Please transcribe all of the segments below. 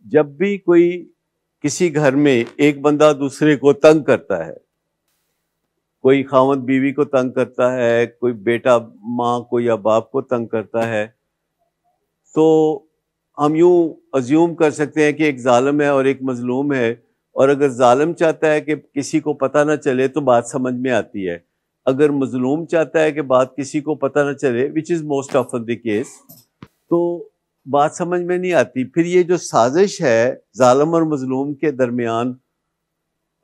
جب بھی کوئی کسی گھر میں ایک بندہ دوسرے کو تنگ کرتا ہے، کوئی خاوند بیوی کو تنگ کرتا ہے، کوئی بیٹا ماں کو یا باپ کو تنگ کرتا ہے، تو ہم یوں ازیوم کر سکتے ہیں کہ ایک ظالم ہے اور ایک مظلوم ہے، اور اگر ظالم چاہتا ہے کہ کسی کو پتہ نہ چلے تو بات سمجھ میں آتی ہے، اگر مظلوم چاہتا ہے کہ بات کسی کو پتہ نہ چلے which is most often the case، تو بات سمجھ میں نہیں آتی۔ پھر یہ جو سازش ہے ظالم اور مظلوم کے درمیان،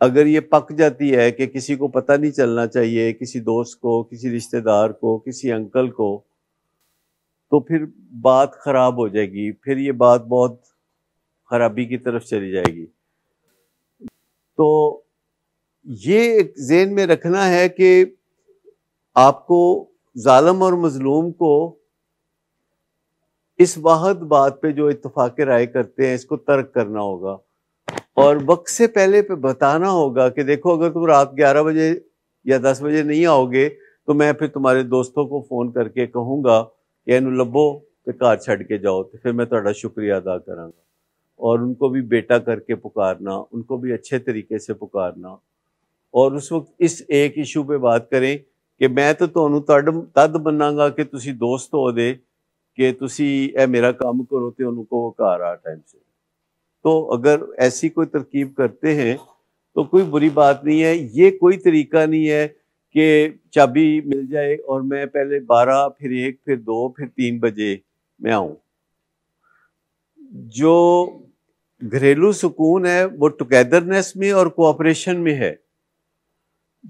اگر یہ پک جاتی ہے کہ کسی کو پتہ نہیں چلنا چاہیے، کسی دوست کو، کسی رشتہ دار کو، کسی انکل کو، تو پھر بات خراب ہو جائے گی، پھر یہ بات بہت خرابی کی طرف چلی جائے گی۔ تو یہ ایک ذہن میں رکھنا ہے کہ آپ کو ظالم اور مظلوم کو اس واحد بات پہ جو اتفاق رائے کرتے ہیں اس کو ترک کرنا ہوگا، اور وقت سے پہلے پہ بتانا ہوگا کہ دیکھو اگر تم رات 11 بجے یا 10 بجے نہیں آؤ گے تو میں پھر تمہارے دوستوں کو فون کر کے کہوں گا کہ اینو لبو کہ گھر چھڈ کے جاؤ، تو پھر میں تہاڈا شکریہ ادا کراں گا۔ اور ان کو بھی بیٹا کر کے پکارنا، ان کو بھی اچھے طریقے سے پکارنا، اور اس وقت اس ایک ایشو پہ بات کریں کہ میں تو تہانوں تد مناں گا کہ تسی دوست ہو دے کہ تسی اے میرا کام کرو تے انہوں کو گھر آ ٹائم سے۔ تو اگر ایسی کوئی ترکیب کرتے ہیں تو کوئی بری بات نہیں ہے۔ یہ کوئی طریقہ نہیں ہے کہ چابی مل جائے اور میں پہلے 12 پھر 1 پھر 2 پھر 3 بجے میں آؤں۔ جو گھریلو سکون ہے وہ ٹوگیدرنس میں اور کوآپریشن میں ہے۔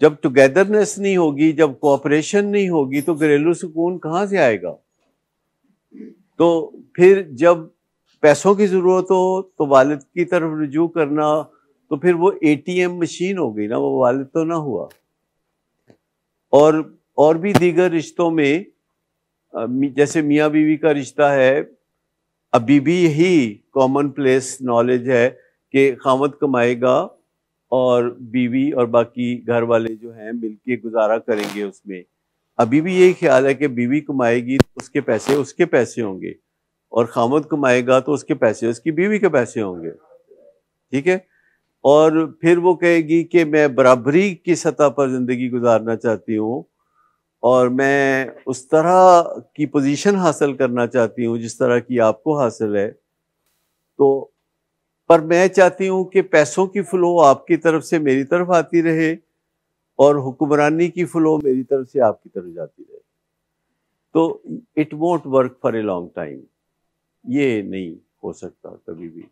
جب ٹوگیدرنس نہیں ہوگی، جب کوآپریشن نہیں ہوگی تو گھریلو سکون کہاں سے آئے گا؟ تو پھر جب پیسوں کی ضرورت ہو تو والد کی طرف رجوع کرنا، تو پھر وہ اے ٹی ایم مشین ہو گئی نا، وہ والد تو نہ ہوا۔ اور بھی دیگر رشتوں میں جیسے میاں بیوی کا رشتہ ہے، ابھی بھی یہی کامن پلیس نالج ہے کہ خاوند کمائے گا اور بیوی اور باقی گھر والے جو ہیں مل کے گزارا کریں گے اس میں۔ ابھی بھی یہی خیال ہے کہ بیوی کمائے گی تو اس کے پیسے ہوں گے، اور خاوند کمائے گا تو اس کے پیسے اس کی بیوی کے پیسے ہوں گے، ٹھیک ہے؟ اور پھر وہ کہے گی کہ میں برابری کی سطح پر زندگی گزارنا چاہتی ہوں، اور میں اس طرح کی پوزیشن حاصل کرنا چاہتی ہوں جس طرح کی آپ کو حاصل ہے، تو پر میں چاہتی ہوں کہ پیسوں کی فلو آپ کی طرف سے میری طرف آتی رہے اور حکمرانی کی فلو میری طرف سے آپ کی طرف جاتی رہے۔ تو it won't work for a long time, یہ نہیں ہو سکتا کبھی بھی۔